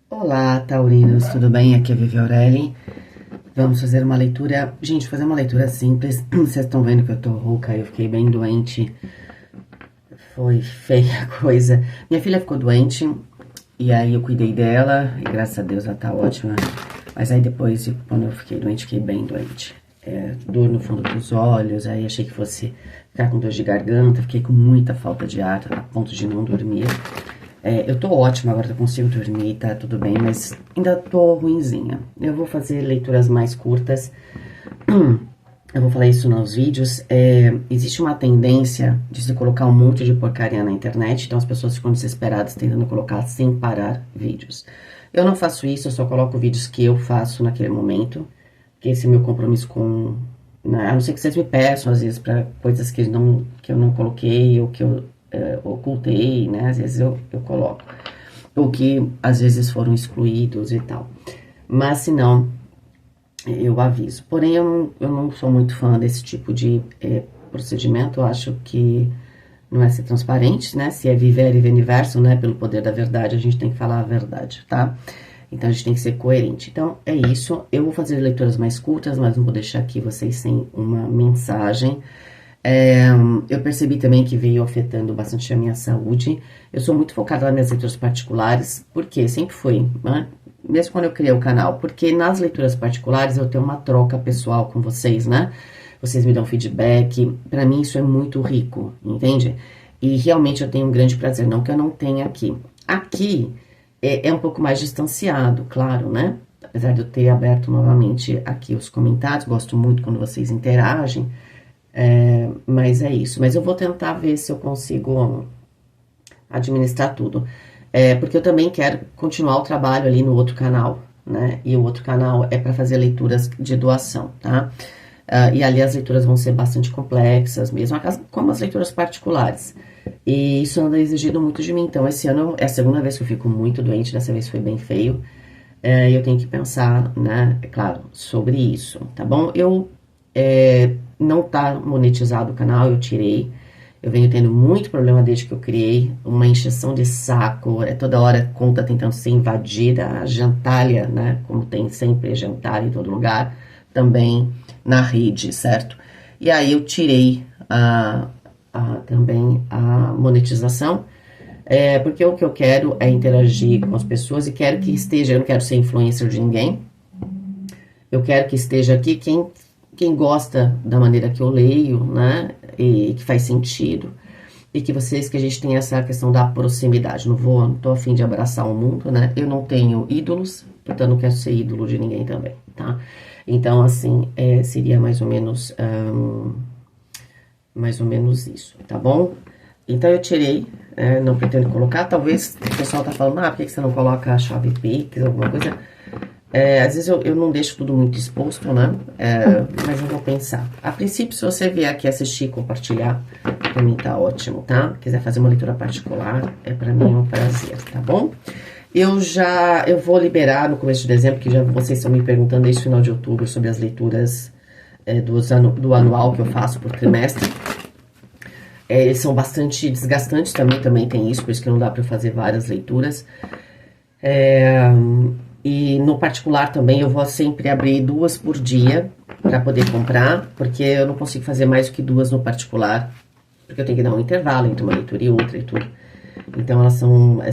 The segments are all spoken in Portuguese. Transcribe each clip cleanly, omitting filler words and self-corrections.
Olá, taurinos, tudo bem? Aqui é a Vivi Aureli. Vamos fazer uma leitura. Gente, fazer uma leitura simples. Vocês estão vendo que eu tô rouca, eu fiquei bem doente. Foi feia a coisa. Minha filha ficou doente, e aí eu cuidei dela, e graças a Deus ela tá ótima. Mas aí depois, quando eu fiquei doente, fiquei bem doente. Dor no fundo dos olhos, aí achei que fosse ficar com dor de garganta, fiquei com muita falta de ar, a ponto de não dormir. Eu tô ótima agora, eu consigo dormir, tá tudo bem, mas ainda tô ruinzinha. Eu vou fazer leituras mais curtas. Eu vou falar isso nos vídeos. Existe uma tendência de se colocar um monte de porcaria na internet, então as pessoas ficam desesperadas tentando colocar sem parar vídeos. Eu não faço isso, eu só coloco vídeos que eu faço naquele momento, que esse é meu compromisso com... Né, a não ser que vocês me peçam, às vezes, para coisas que eu não coloquei ou que eu ocultei, né? Às vezes eu coloco. Ou que às vezes foram excluídos e tal. Mas se não, eu aviso. Porém, eu não sou muito fã desse tipo de procedimento. Eu acho que não é ser transparente, né? Se é viver e universo, né? Pelo poder da verdade, a gente tem que falar a verdade, tá? Então, a gente tem que ser coerente. Então, é isso. Eu vou fazer leituras mais curtas, mas não vou deixar aqui vocês sem uma mensagem. Eu percebi também que veio afetando bastante a minha saúde. Eu sou muito focada nas minhas leituras particulares, porque sempre foi, né? Mesmo quando eu criei o canal, porque nas leituras particulares eu tenho uma troca pessoal com vocês, né? Vocês me dão feedback, pra mim isso é muito rico, entende? E realmente eu tenho um grande prazer, não que eu não tenha aqui. Aqui é um pouco mais distanciado, claro, né? Apesar de eu ter aberto novamente aqui os comentários, gosto muito quando vocês interagem. Mas é isso. Mas eu vou tentar ver se eu consigo administrar tudo. Porque eu também quero continuar o trabalho ali no outro canal, né? E o outro canal é para fazer leituras de doação, tá? E ali as leituras vão ser bastante complexas mesmo, como as leituras particulares. E isso anda exigindo muito de mim. Então, esse ano é a segunda vez que eu fico muito doente, dessa vez foi bem feio. Eu tenho que pensar, né? É claro, sobre isso, tá bom? Não tá monetizado o canal, eu tirei. Eu venho tendo muito problema desde que eu criei, uma encheção de saco, toda hora conta tentando ser invadida, a gentalha, né, como tem sempre gentalha em todo lugar, também na rede, certo? E aí eu tirei também a monetização, porque o que eu quero é interagir com as pessoas e quero que esteja, eu não quero ser influencer de ninguém, eu quero que esteja aqui quem gosta da maneira que eu leio, né, e que faz sentido, e que a gente tem essa questão da proximidade. Não tô a fim de abraçar o mundo, né, eu não tenho ídolos, portanto não quero ser ídolo de ninguém também, tá? Então, assim, seria mais ou menos isso, tá bom? Então eu tirei, não pretendo colocar, talvez o pessoal tá falando, por que você não coloca a chave Pix, alguma coisa... às vezes eu não deixo tudo muito exposto, né? Mas eu vou pensar. A princípio, se você vier aqui assistir e compartilhar, pra mim tá ótimo, tá? Quiser fazer uma leitura particular, pra mim um prazer, tá bom? Eu vou liberar no começo de dezembro, que já vocês estão me perguntando desde o final de outubro sobre as leituras do anual que eu faço por trimestre. Eles são bastante desgastantes também tem isso, por isso que não dá pra eu fazer várias leituras. E no particular também eu vou sempre abrir 2 por dia para poder comprar, porque eu não consigo fazer mais do que 2 no particular, porque eu tenho que dar um intervalo entre uma leitura e outra e tudo. Então elas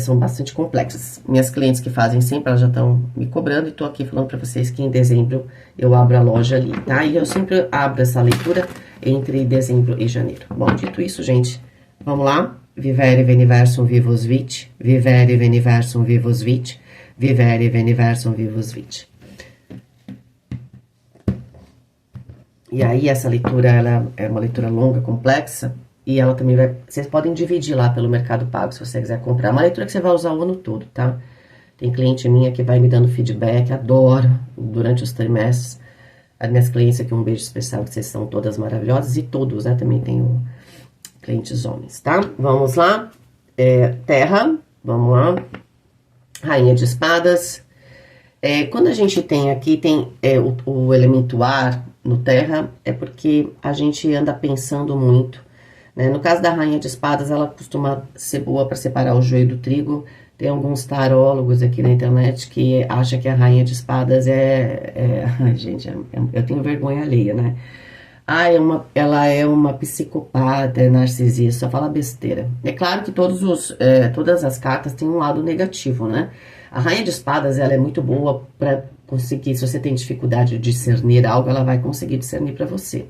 são bastante complexas. Minhas clientes que fazem sempre, elas já estão me cobrando e tô aqui falando para vocês que em dezembro eu abro a loja ali, tá? E eu sempre abro essa leitura entre dezembro e janeiro. Bom, dito isso, gente, vamos lá? Vivere veniversum vivus vit, vivere veniversum vivus vit, vivere veniversum vivus vit. E aí essa leitura, ela é uma leitura longa, complexa, e ela também vocês podem dividir lá pelo Mercado Pago, se você quiser comprar. É uma leitura que você vai usar o ano todo, tá? Tem cliente minha que vai me dando feedback, adoro, durante os trimestres. As minhas clientes aqui, um beijo especial, que vocês são todas maravilhosas, e todos, né? Também tenho clientes homens, tá? Vamos lá. Terra, vamos lá. Rainha de espadas. Quando a gente tem aqui, o elemento ar no terra, é porque a gente anda pensando muito, né? No caso da rainha de espadas, ela costuma ser boa para separar o joio do trigo, Tem alguns tarólogos aqui na internet que acham que a rainha de espadas ai, gente, eu tenho vergonha alheia, né? Ah, ela é uma psicopata, é narcisista, só fala besteira. É claro que todas as cartas têm um lado negativo, né? A rainha de espadas, ela é muito boa para conseguir, se você tem dificuldade de discernir algo, ela vai conseguir discernir para você.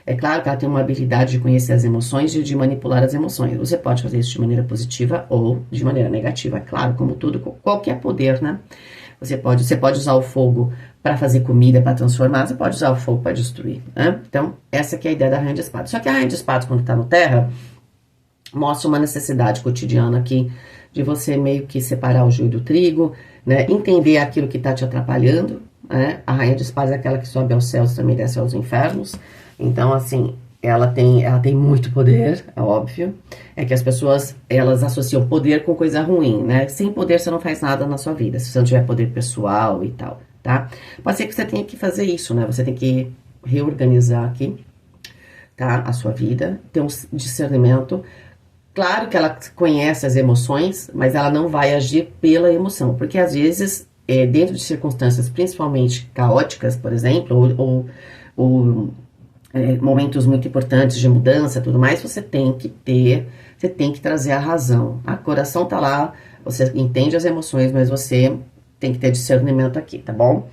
É claro que ela tem uma habilidade de conhecer as emoções e de manipular as emoções. Você pode fazer isso de maneira positiva ou de maneira negativa, é claro, como tudo, qualquer poder, né? Você pode usar o fogo para fazer comida, para transformar, você pode usar o fogo para destruir, né? Então, essa que é a ideia da rainha de espadas. Só que a rainha de espadas, quando tá no terra, mostra uma necessidade cotidiana aqui de você meio que separar o joio do trigo, né? Entender aquilo que tá te atrapalhando, né? A rainha de espadas é aquela que sobe aos céus, também desce aos infernos. Então, assim, ela tem muito poder, é óbvio. É que as pessoas, elas associam poder com coisa ruim, né? Sem poder você não faz nada na sua vida, se você não tiver poder pessoal e tal, tá? Pode ser que você tenha que fazer isso, né? Você tem que reorganizar aqui, tá? A sua vida, ter um discernimento. Claro que ela conhece as emoções, mas ela não vai agir pela emoção, porque às vezes, dentro de circunstâncias principalmente caóticas, por exemplo, ou momentos muito importantes de mudança e tudo mais, você tem que trazer a razão. O coração tá lá, você entende as emoções, mas você tem que ter discernimento aqui, tá bom?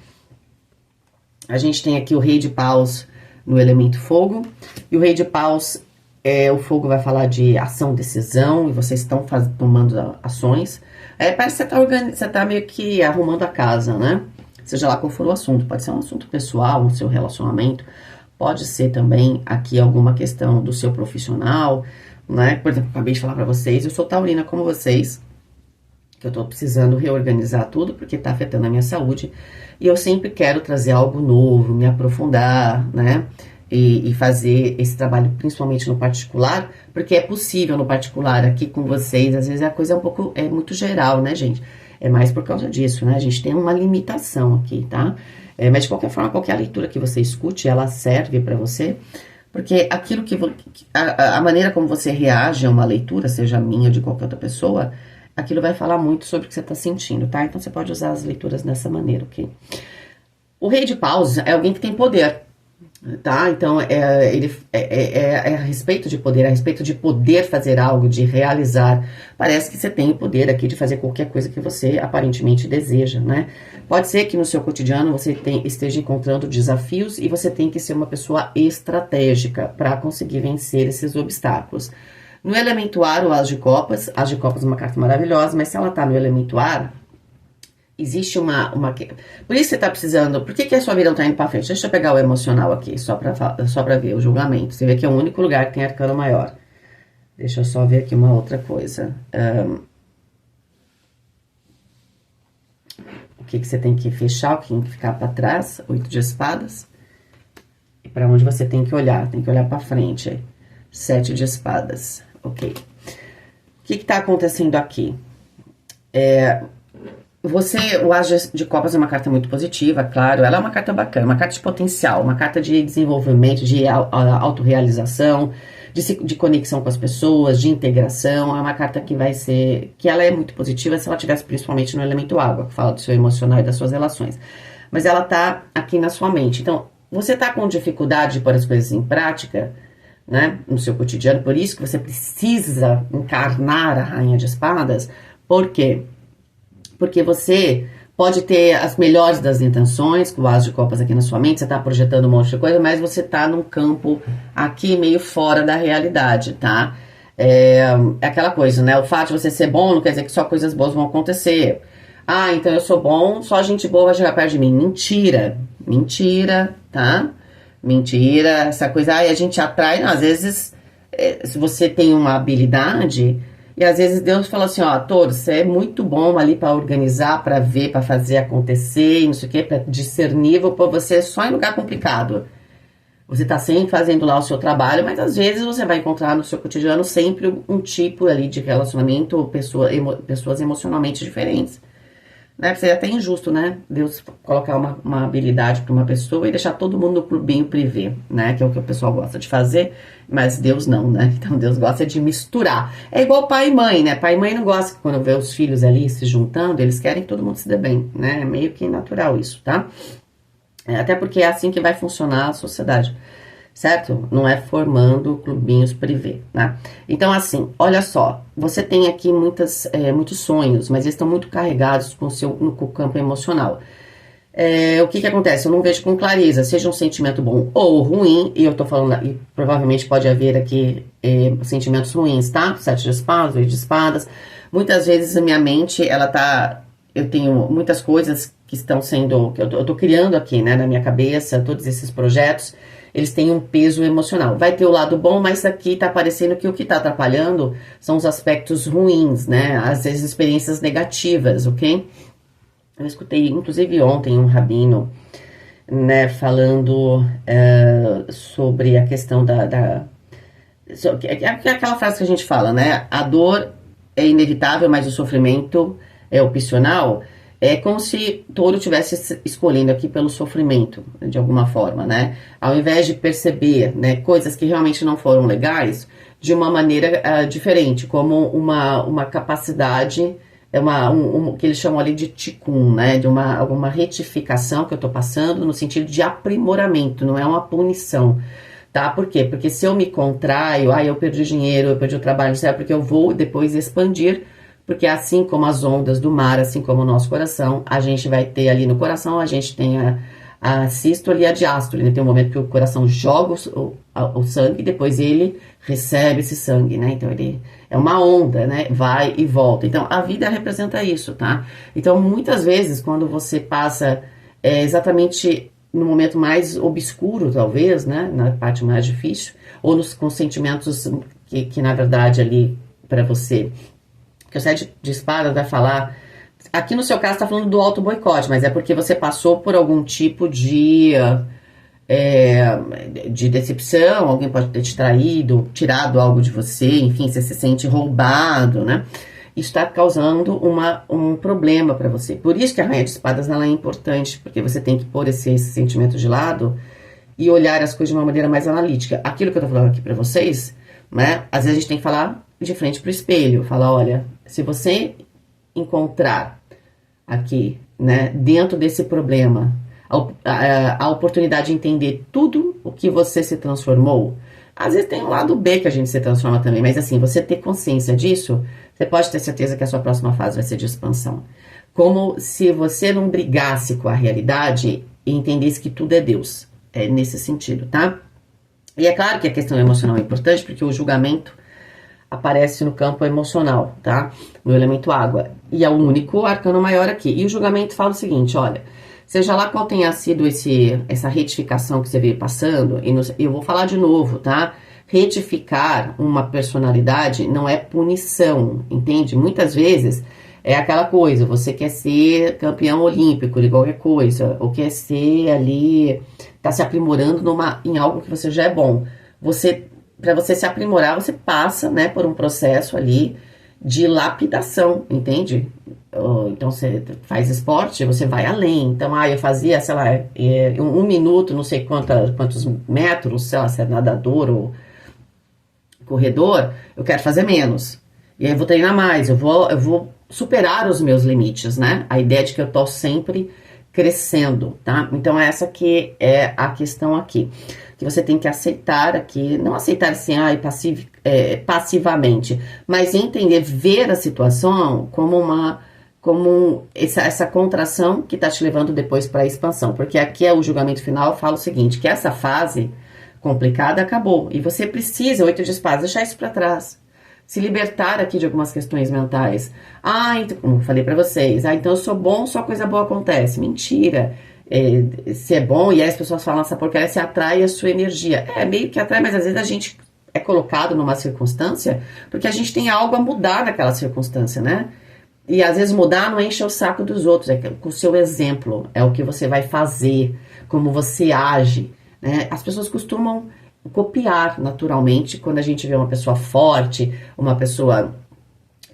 A gente tem aqui o rei de paus no elemento fogo, e o rei de paus, o fogo vai falar de ação, decisão, e vocês estão tomando ações. Parece que você tá meio que arrumando a casa, né? Seja lá qual for o assunto, pode ser um assunto pessoal, um seu relacionamento, pode ser também aqui alguma questão do seu profissional, né? Por exemplo, acabei de falar pra vocês, eu sou taurina como vocês, que eu tô precisando reorganizar tudo porque tá afetando a minha saúde, e eu sempre quero trazer algo novo, me aprofundar, né? E fazer esse trabalho principalmente no particular, porque é possível no particular aqui com vocês, às vezes a coisa é muito geral, né, gente? É mais por causa disso, né? A gente tem uma limitação aqui, tá? Mas de qualquer forma, qualquer leitura que você escute, ela serve para você, porque aquilo a maneira como você reage a uma leitura, seja a minha ou de qualquer outra pessoa, aquilo vai falar muito sobre o que você tá sentindo, tá? Então você pode usar as leituras dessa maneira, ok? O rei de paus é alguém que tem poder, tá? Então, a respeito de poder, a respeito de poder fazer algo, de realizar. Parece que você tem o poder aqui de fazer qualquer coisa que você aparentemente deseja, né? Pode ser que no seu cotidiano você esteja encontrando desafios e você tem que ser uma pessoa estratégica para conseguir vencer esses obstáculos. No elemento ar, o As de Copas é uma carta maravilhosa, mas se ela tá no elemento ar, existe por isso você tá precisando. Por que a sua vida não tá indo pra frente? Deixa eu pegar o emocional aqui, só pra ver o julgamento. Você vê que é o único lugar que tem arcano maior. Deixa eu só ver aqui uma outra coisa. O que você tem que fechar, o que tem que ficar pra trás. 8 de espadas. E pra onde você tem que olhar? Tem que olhar pra frente. 7 de espadas. Ok. O que tá acontecendo aqui? O As de Copas é uma carta muito positiva, claro. Ela é uma carta bacana, uma carta de potencial, uma carta de desenvolvimento, de autorrealização, de conexão com as pessoas, de integração. É uma carta que ela é muito positiva se ela tivesse principalmente no elemento água, que fala do seu emocional e das suas relações. Mas ela tá aqui na sua mente. Então, você tá com dificuldade de pôr as coisas em prática, né, no seu cotidiano, por isso que você precisa encarnar a Rainha de Espadas. Por quê? Porque você pode ter as melhores das intenções, com o As de Copas aqui na sua mente, você tá projetando um monte de coisa, mas você tá num campo aqui meio fora da realidade, tá? É aquela coisa, né? O fato de você ser bom não quer dizer que só coisas boas vão acontecer. Ah, então eu sou bom, só gente boa vai chegar perto de mim. Mentira. Mentira, tá? Mentira. Essa coisa, a gente atrai, não, às vezes, se você tem uma habilidade... E às vezes Deus fala assim, ó, Touro, você é muito bom ali pra organizar, pra ver, pra fazer acontecer, não sei o quê, pra discernir, vou pôr você só em lugar complicado. Você tá sempre fazendo lá o seu trabalho, mas às vezes você vai encontrar no seu cotidiano sempre um tipo ali de relacionamento, pessoas emocionalmente diferentes. né? Seria até injusto, né? Deus colocar uma habilidade para uma pessoa e deixar todo mundo no clubinho privê, né? Que é o que o pessoal gosta de fazer, mas Deus não, né? Então Deus gosta de misturar. É igual pai e mãe, né? Pai e mãe não gostam que quando vê os filhos ali se juntando, eles querem que todo mundo se dê bem, né? É meio que natural isso, tá? Até porque é assim que vai funcionar a sociedade, certo? Não é formando clubinhos privê, né? Então, assim, olha só, você tem aqui muitos sonhos, mas eles estão muito carregados com o campo emocional. O que acontece? Eu não vejo com clareza, seja um sentimento bom ou ruim, e eu tô falando, e provavelmente pode haver aqui sentimentos ruins, tá? 7 de espadas, 8 de espadas. Muitas vezes a minha mente, eu tenho muitas coisas que estão sendo, que eu tô criando aqui, né, na minha cabeça, todos esses projetos, eles têm um peso emocional. Vai ter o lado bom, mas aqui tá parecendo que o que tá atrapalhando são os aspectos ruins, né? Às vezes experiências negativas, ok? Eu escutei, inclusive ontem, um rabino, né, falando sobre a questão aquela frase que a gente fala, né? A dor é inevitável, mas o sofrimento é opcional. É como se todo estivesse escolhendo aqui pelo sofrimento, de alguma forma, né? Ao invés de perceber, né, coisas que realmente não foram legais, de uma maneira diferente, como uma capacidade, que eles chamam ali de tikkun, né? De alguma retificação que eu tô passando, no sentido de aprimoramento, não é uma punição. Tá? Por quê? Porque se eu me contraio, eu perdi dinheiro, eu perdi o trabalho, não sei, porque eu vou depois expandir, porque assim como as ondas do mar, assim como o nosso coração, a gente vai ter ali no coração, a gente tem a sístole e a diástole, né? Tem um momento que o coração joga o sangue e depois ele recebe esse sangue, né? Então ele é uma onda, né? Vai e volta. Então a vida representa isso, tá? Então muitas vezes quando você passa exatamente no momento mais obscuro, talvez, né? Na parte mais difícil, ou com sentimentos que na verdade ali para você, que o 7 de espadas vai falar. Aqui no seu caso está falando do auto-boicote, mas é porque você passou por algum tipo de decepção, alguém pode ter te traído, tirado algo de você, enfim, você se sente roubado, né? Isso está causando um problema para você. Por isso que a Rainha de Espadas ela é importante, porque você tem que pôr esse sentimento de lado e olhar as coisas de uma maneira mais analítica. Aquilo que eu tô falando aqui para vocês, né? Às vezes a gente tem que falar de frente pro espelho, falar, olha, se você encontrar aqui, né, dentro desse problema, a oportunidade de entender tudo o que você se transformou, às vezes tem um lado B que a gente se transforma também, mas assim, você ter consciência disso, você pode ter certeza que a sua próxima fase vai ser de expansão. Como se você não brigasse com a realidade e entendesse que tudo é Deus. É nesse sentido, tá? E é claro que a questão emocional é importante, porque o julgamento aparece no campo emocional, tá? No elemento água. E é o único arcano maior aqui. E o julgamento fala o seguinte, olha, seja lá qual tenha sido essa retificação que você veio passando, e eu vou falar de novo, tá? Retificar uma personalidade não é punição, entende? Muitas vezes é aquela coisa, você quer ser campeão olímpico de qualquer coisa, ou quer ser ali, tá se aprimorando em algo que você já é bom. Para você se aprimorar, você passa, né, por um processo ali de lapidação, entende? Então, você faz esporte, você vai além. Então, eu fazia, sei lá, 1 minuto, não sei quantos metros, sei lá, se é nadador ou corredor, eu quero fazer menos. E aí eu vou treinar mais, eu vou superar os meus limites, né? A ideia de que eu tô sempre crescendo, tá? Então, essa que é a questão aqui. Que você tem que aceitar aqui, não aceitar assim, passivamente, mas entender, ver a situação como essa contração que tá te levando depois para a expansão. Porque aqui é o julgamento final, fala o seguinte, que essa fase complicada acabou. E você precisa, 8 de espadas, deixar isso para trás. Se libertar aqui de algumas questões mentais. Então, como eu falei para vocês, então eu sou bom, só coisa boa acontece. Mentira. Se é bom, e aí as pessoas falam essa porcaria, se atrai a sua energia. Meio que atrai, mas às vezes a gente é colocado numa circunstância porque a gente tem algo a mudar naquela circunstância, né? E às vezes mudar não enche o saco dos outros, é com o seu exemplo, é o que você vai fazer, como você age, né? As pessoas costumam copiar naturalmente quando a gente vê uma pessoa forte, uma pessoa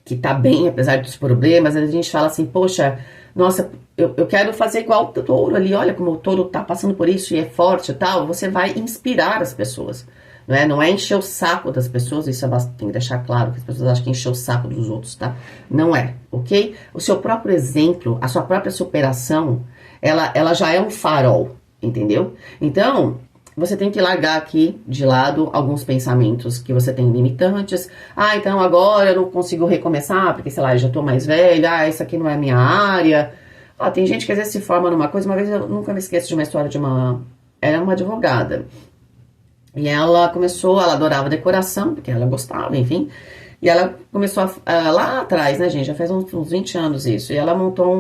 que tá bem, apesar dos problemas, a gente fala assim, poxa, nossa, eu quero fazer igual o touro ali, olha como o touro tá passando por isso e é forte e tal, você vai inspirar as pessoas, não é? Não é encher o saco das pessoas, isso tem que deixar claro, que as pessoas acham que encher o saco dos outros, tá? Não é, ok? O seu próprio exemplo, a sua própria superação, ela já é um farol, entendeu? Então, você tem que largar aqui de lado alguns pensamentos que você tem limitantes. Ah, então agora eu não consigo recomeçar, porque sei lá, eu já tô mais velha, ah, isso aqui não é a minha área. Ah, tem gente que às vezes se forma numa coisa, uma vez eu nunca me esqueço de uma história de era uma advogada. E ela começou, ela adorava decoração, porque ela gostava, enfim. E ela começou lá atrás, né, gente, já faz uns 20 anos isso. E ela montou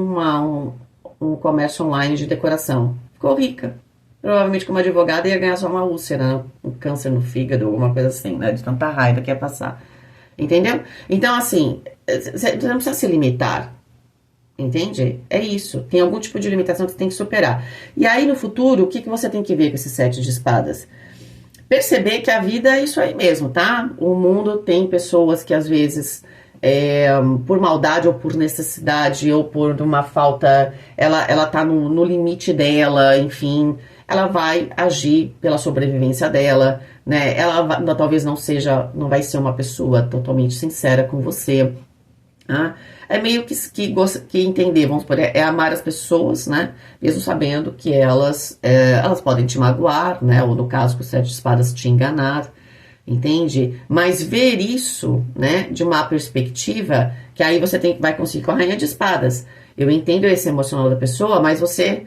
um comércio online de decoração. Ficou rica. Provavelmente como advogada ia ganhar só uma úlcera, né? Um câncer no fígado, alguma coisa assim, né? De tanta raiva que ia passar. Entendeu? Então, assim, você não precisa se limitar. Entende? É isso. Tem algum tipo de limitação que você tem que superar. E aí, no futuro, o que você tem que ver com esse 7 de espadas? Perceber que a vida é isso aí mesmo, tá? O mundo tem pessoas que às vezes, por maldade ou por necessidade ou por uma falta, ela tá no limite dela, enfim, ela vai agir pela sobrevivência dela, né? Talvez não vai ser uma pessoa totalmente sincera com você. Ah, é meio que entender, vamos supor, é amar as pessoas, né? Mesmo sabendo que elas podem te magoar, né? Ou no caso, com o 7 de espadas, te enganar, entende? Mas ver isso, né? De uma perspectiva, que aí você vai conseguir com a rainha de espadas. Eu entendo esse emocional da pessoa, mas você,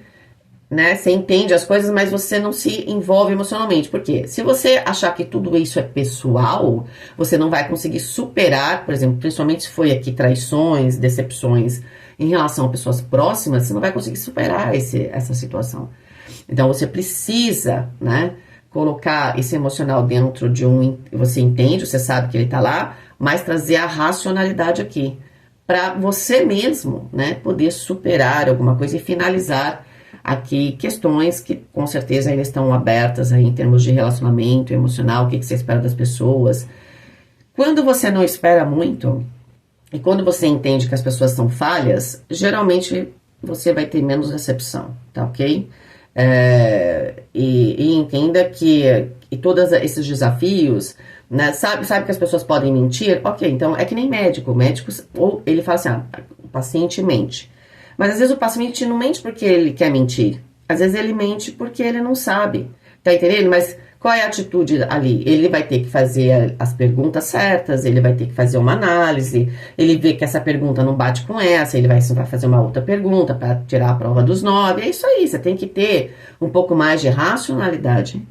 né? Você entende as coisas, mas você não se envolve emocionalmente. Por quê? Se você achar que tudo isso é pessoal, você não vai conseguir superar, por exemplo, principalmente se foi aqui traições, decepções em relação a pessoas próximas, você não vai conseguir superar essa situação. Então você precisa, né? Colocar esse emocional dentro de você entende, você sabe que ele tá lá, mas trazer a racionalidade aqui. Para você mesmo, né? Poder superar alguma coisa e finalizar aqui questões que com certeza ainda estão abertas aí em termos de relacionamento emocional, o que você espera das pessoas. Quando você não espera muito, e quando você entende que as pessoas são falhas, geralmente você vai ter menos decepção, tá ok? E entenda que todos esses desafios, né, sabe que as pessoas podem mentir? Ok, então é que nem médico, ou ele fala assim, o paciente mente. Mas às vezes o paciente não mente porque ele quer mentir. Às vezes ele mente porque ele não sabe. Tá entendendo? Mas qual é a atitude ali? Ele vai ter que fazer as perguntas certas, ele vai ter que fazer uma análise, ele vê que essa pergunta não bate com essa, ele vai fazer uma outra pergunta para tirar a prova dos 9. É isso aí, você tem que ter um pouco mais de racionalidade,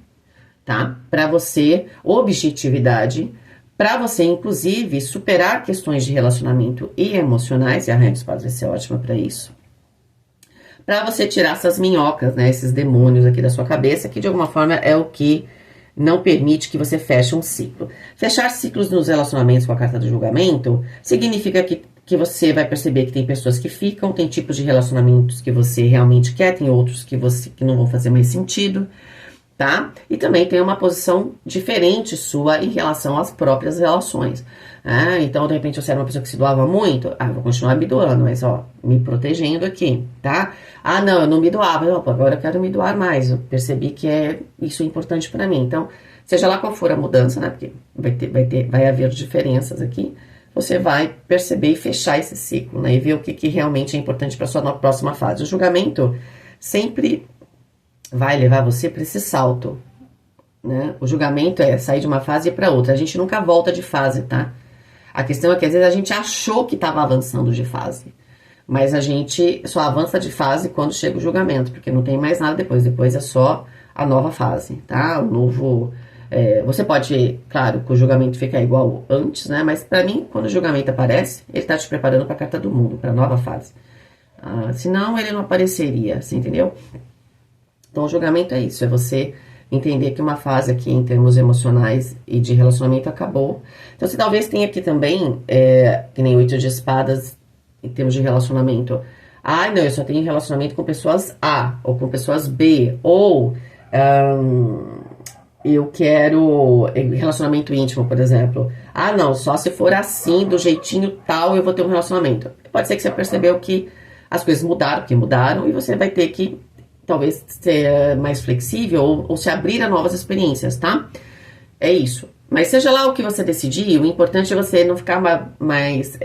tá? Para você, objetividade, para você, inclusive, superar questões de relacionamento e emocionais, e a Rainha de Espadas vai ser ótima para isso. Para você tirar essas minhocas, né, esses demônios aqui da sua cabeça, que de alguma forma é o que não permite que você feche um ciclo. Fechar ciclos nos relacionamentos com a carta do julgamento significa que você vai perceber que tem pessoas que ficam, tem tipos de relacionamentos que você realmente quer, tem outros que não vão fazer mais sentido, tá? E também tem uma posição diferente sua em relação às próprias relações. Então, de repente, você era uma pessoa que se doava muito, vou continuar me doando, mas ó, me protegendo aqui, tá? Não, eu não me doava, agora eu quero me doar mais, eu percebi que isso é importante pra mim. Então, seja lá qual for a mudança, né? Porque vai haver diferenças aqui, você vai perceber e fechar esse ciclo, né? E ver o que realmente é importante pra sua próxima fase. O julgamento sempre vai levar você para esse salto, né? O julgamento é sair de uma fase para outra. A gente nunca volta de fase, tá? A questão é que às vezes a gente achou que estava avançando de fase, mas a gente só avança de fase quando chega o julgamento, porque não tem mais nada depois. Depois é só a nova fase, tá? O novo... você pode, claro, que o julgamento fica igual antes, né? Mas para mim, quando o julgamento aparece, ele tá te preparando para a carta do mundo, para a nova fase. Senão ele não apareceria, você entendeu? Então, o julgamento é isso, é você entender que uma fase aqui em termos emocionais e de relacionamento acabou. Então, você talvez tenha aqui também, que nem 8 de espadas, em termos de relacionamento. Não, eu só tenho relacionamento com pessoas A, ou com pessoas B, ou eu quero relacionamento íntimo, por exemplo. Ah, não, só se for assim, do jeitinho tal, eu vou ter um relacionamento. Pode ser que você percebeu que as coisas mudaram, que mudaram, e você vai ter que, talvez, ser mais flexível ou se abrir a novas experiências, tá? É isso. Mas seja lá o que você decidir, o importante é você não ficar mais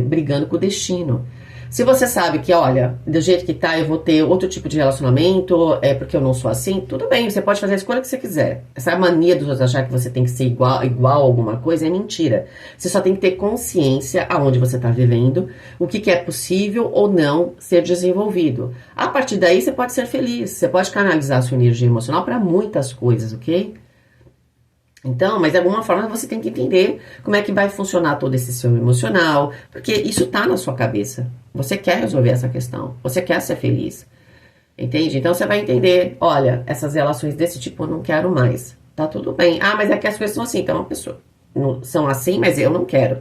brigando com o destino. Se você sabe que, olha, do jeito que tá, eu vou ter outro tipo de relacionamento, porque eu não sou assim, tudo bem, você pode fazer a escolha que você quiser. Essa mania dos outros achar que você tem que ser igual a alguma coisa é mentira. Você só tem que ter consciência aonde você tá vivendo, o que é possível ou não ser desenvolvido. A partir daí, você pode ser feliz, você pode canalizar a sua energia emocional para muitas coisas, ok? Então, mas de alguma forma você tem que entender como é que vai funcionar todo esse seu emocional, porque isso tá na sua cabeça. Você quer resolver essa questão, você quer ser feliz, entende? Então você vai entender, olha, essas relações desse tipo eu não quero mais, tá tudo bem. Ah, mas é que as coisas são assim, então a pessoa são assim, mas eu não quero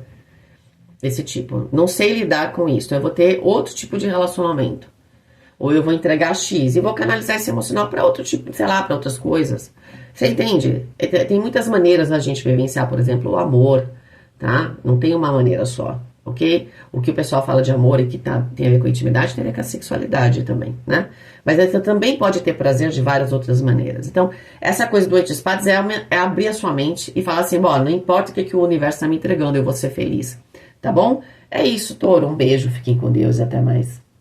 esse tipo. Não sei lidar com isso, então eu vou ter outro tipo de relacionamento. Ou eu vou entregar X e vou canalizar esse emocional para outro tipo, sei lá, para outras coisas. Você entende? Tem muitas maneiras da gente vivenciar, por exemplo, o amor, tá? Não tem uma maneira só, ok? O que o pessoal fala de amor e que tem a ver com intimidade tem a ver com a sexualidade também, né? Mas você também pode ter prazer de várias outras maneiras. Então, essa coisa do 8 de espadas é abrir a sua mente e falar assim, bom, não importa o que o universo está me entregando, eu vou ser feliz, tá bom? É isso, Touro. Um beijo, fiquem com Deus e até mais.